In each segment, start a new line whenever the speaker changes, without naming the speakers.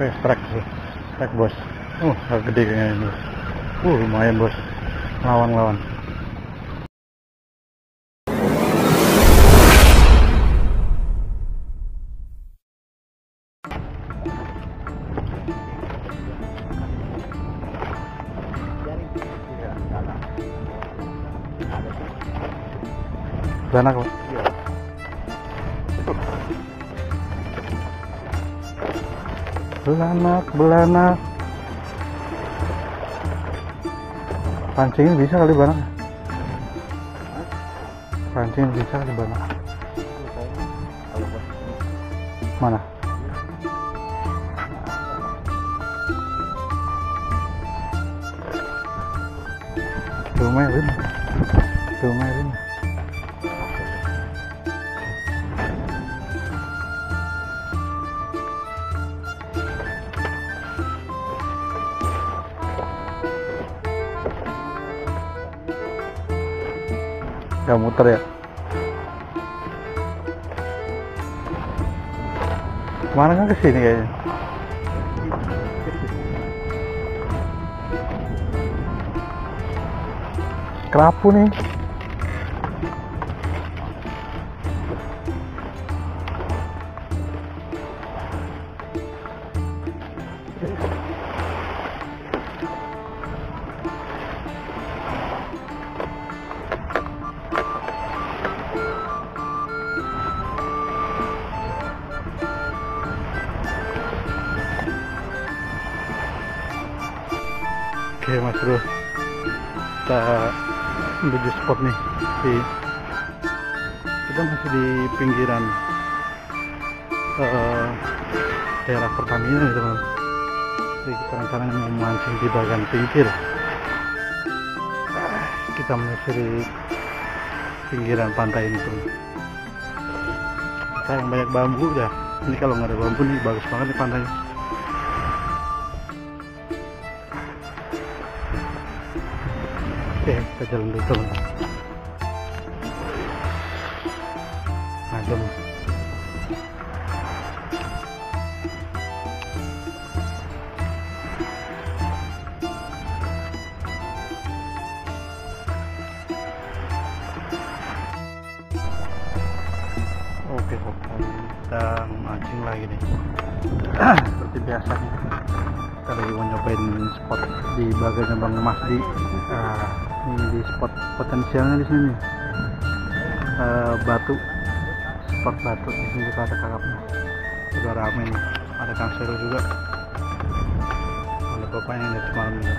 Oke, strike bos. Agak gede kayaknya ini. Lumayan bos. Lawan. Belanak Pak. Belanak. Pancingin bisa kali belanak. Pancingin bisa kali belanak. Mana? Lumayan. Gak muter ya? Kemana kan kesini kayaknya? Kerapu nih. Oke mas bro, kita menuju spot nih. Kita masih di pinggiran daerah Pertamina nih teman. Jadi kita rencananya mau mancing di bagian pinggir. Kita menyusuri pinggiran pantai ini tuh. Sayang banyak bambu dah. Ini kalau nggak ada bambu nih bagus banget nih pantainya. Oke, kita jalan dulu teman. Adem. Oke, kita mancing lagi nih. Seperti biasanya kita lagi mau nyobain spot di bagian Bang Masdi. Ini di spot potensialnya di sini. Spot batu di sini juga ada kakapnya. Udah rame nih. Ada Kang Seru juga. Ada bapaknya dari semalam juga.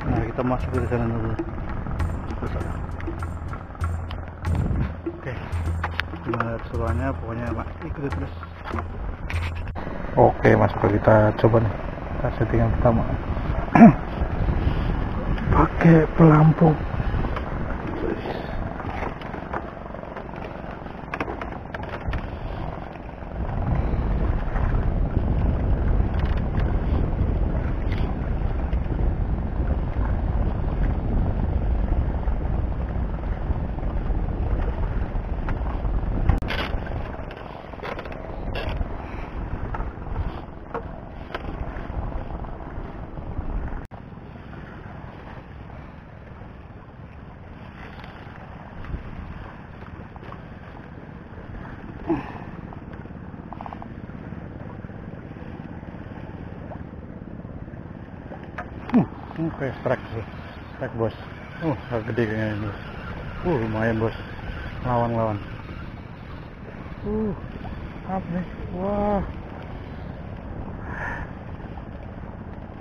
Nah, kita masuk ke sana dulu. Oke. Gimana keseruannya? Pokoknya ikuti terus. Oke, mas bro, kita coba nih. Kita settingan pertama. Pakai pelampung. Oke, strike bos. Agak gede kayaknya ini. Lumayan bos. Lawan. Apa nih? Wah.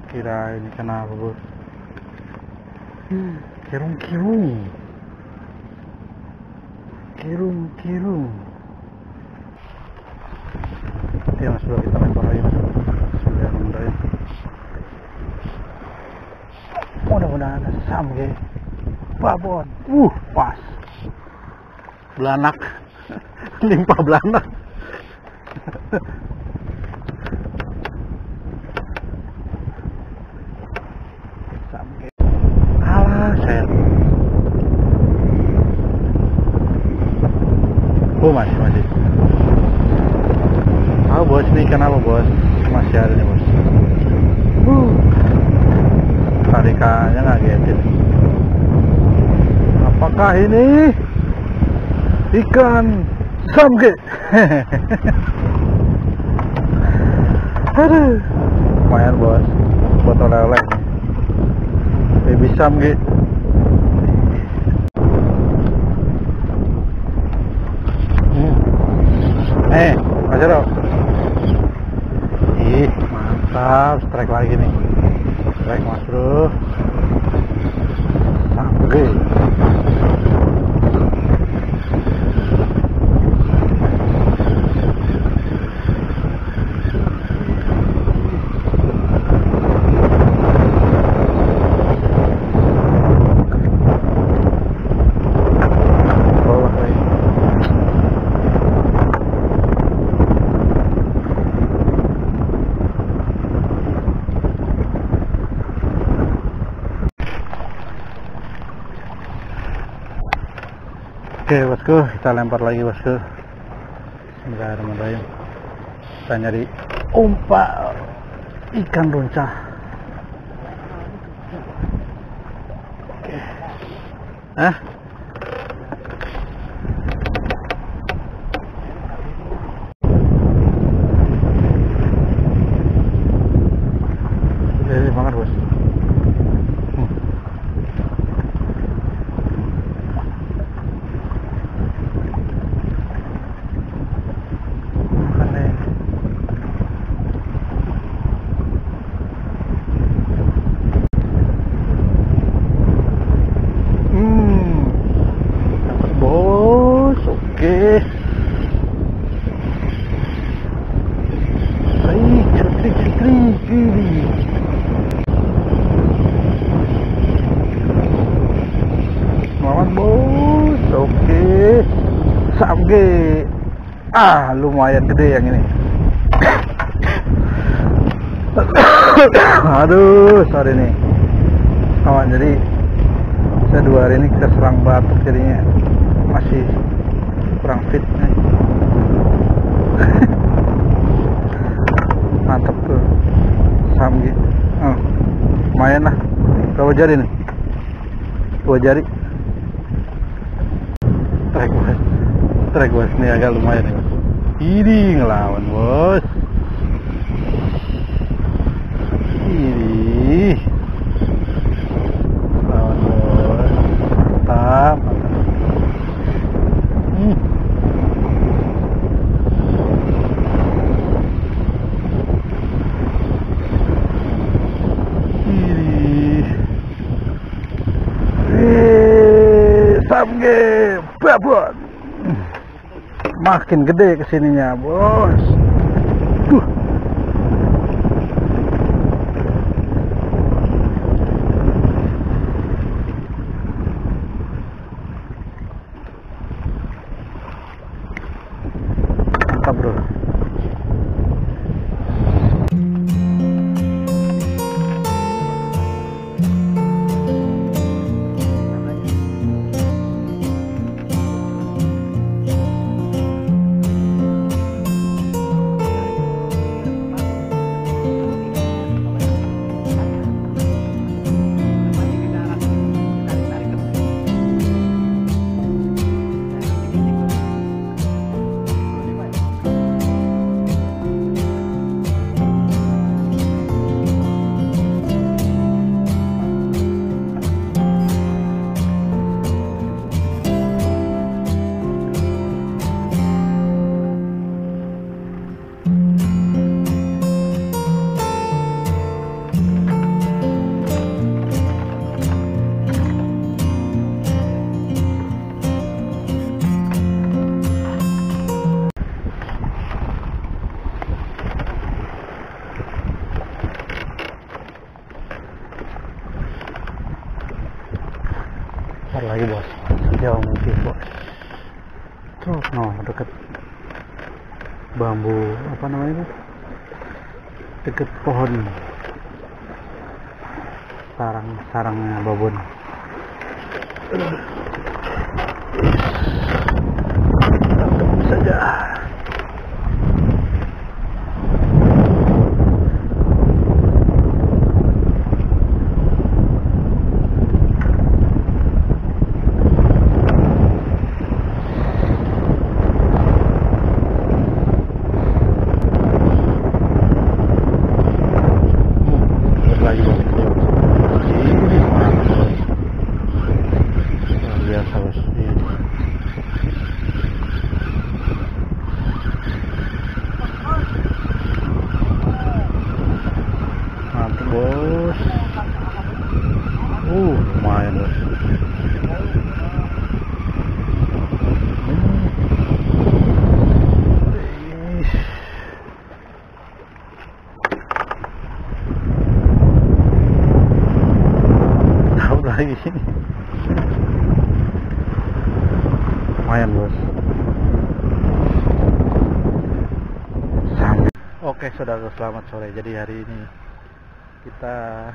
Kira ini kenapa bos? Kirung. Ya mas bro, kita lempar lagi mas bro. Bismillahirrahmanirrahim. Mudah-mudahan ada samge. Babon. Pas. Belanak. Limpah belanak. Samge. Alah, saya. Masih. tahu bos, ini ikan apa bos, masih ada nih bos. Tarikannya ngagetin. Apakah ini ikan samge? Aduh, lumayan bos, buat oleh-oleh nih. Baby samge. Mas Jero. Ih, mantap, strike lagi nih. Strike mas bro. Samge. Oke bosku, kita lempar lagi bosku. Bismillahirrahmanirrahim. Kita nyari umpan ikan runcah. Oke. Gede banget bos. Samge. Lumayan gede yang ini. Aduh, sorry nih kawan, jadi saya 2 hari ini kita serang batuk, jadinya masih kurang fit nih. Mantap tuh samge. Lumayan lah, berapa jari nih? 2 jari. Strike bos, ini agak lumayan nih bos. Ini ngelawan bos. Ini lawan bos. Mantap. Samge babon. Makin gede kesininya bos. Mantap bro. Ntar lagi bos, jauh mungkin bos. Tuh, no, deket bambu, apa namanya itu? Deket pohon sarangnya babon. Saja. lagi buat video. Ini mantap bos, luar biasa bos. Ini mantap bos. Lumayan bos. Lagi lumayan bos. Oke saudara, selamat sore. Jadi hari ini kita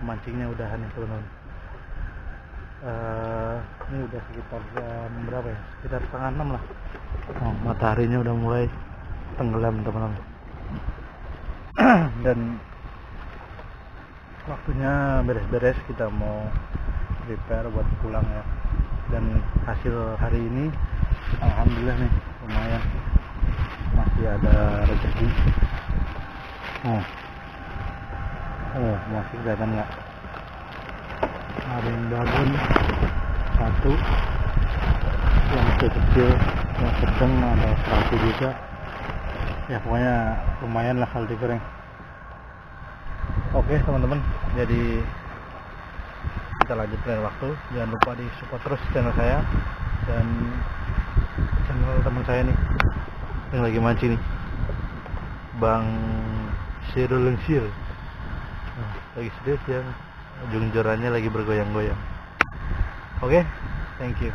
mancingnya udah nih teman-teman. Ini udah sekitar jam berapa ya, sekitar 5:30 lah. Mataharinya udah mulai tenggelam teman-teman. Dan waktunya beres-beres, kita mau prepare buat pulang ya. Dan hasil hari ini alhamdulillah nih lumayan, masih ada rezeki. Masih kelihatan nggak? Ada yang babon satu, yang kecil, yang sedang ada satu juga. Ya pokoknya lumayan lah kalau digoreng. Oke teman-teman, jadi kita lanjutkan waktu. Jangan lupa di support terus channel saya dan channel teman saya nih yang lagi mancing nih, Bang Sirul Lengsir. Lagi serius ya, ujung jorannya lagi bergoyang-goyang. Oke, thank you.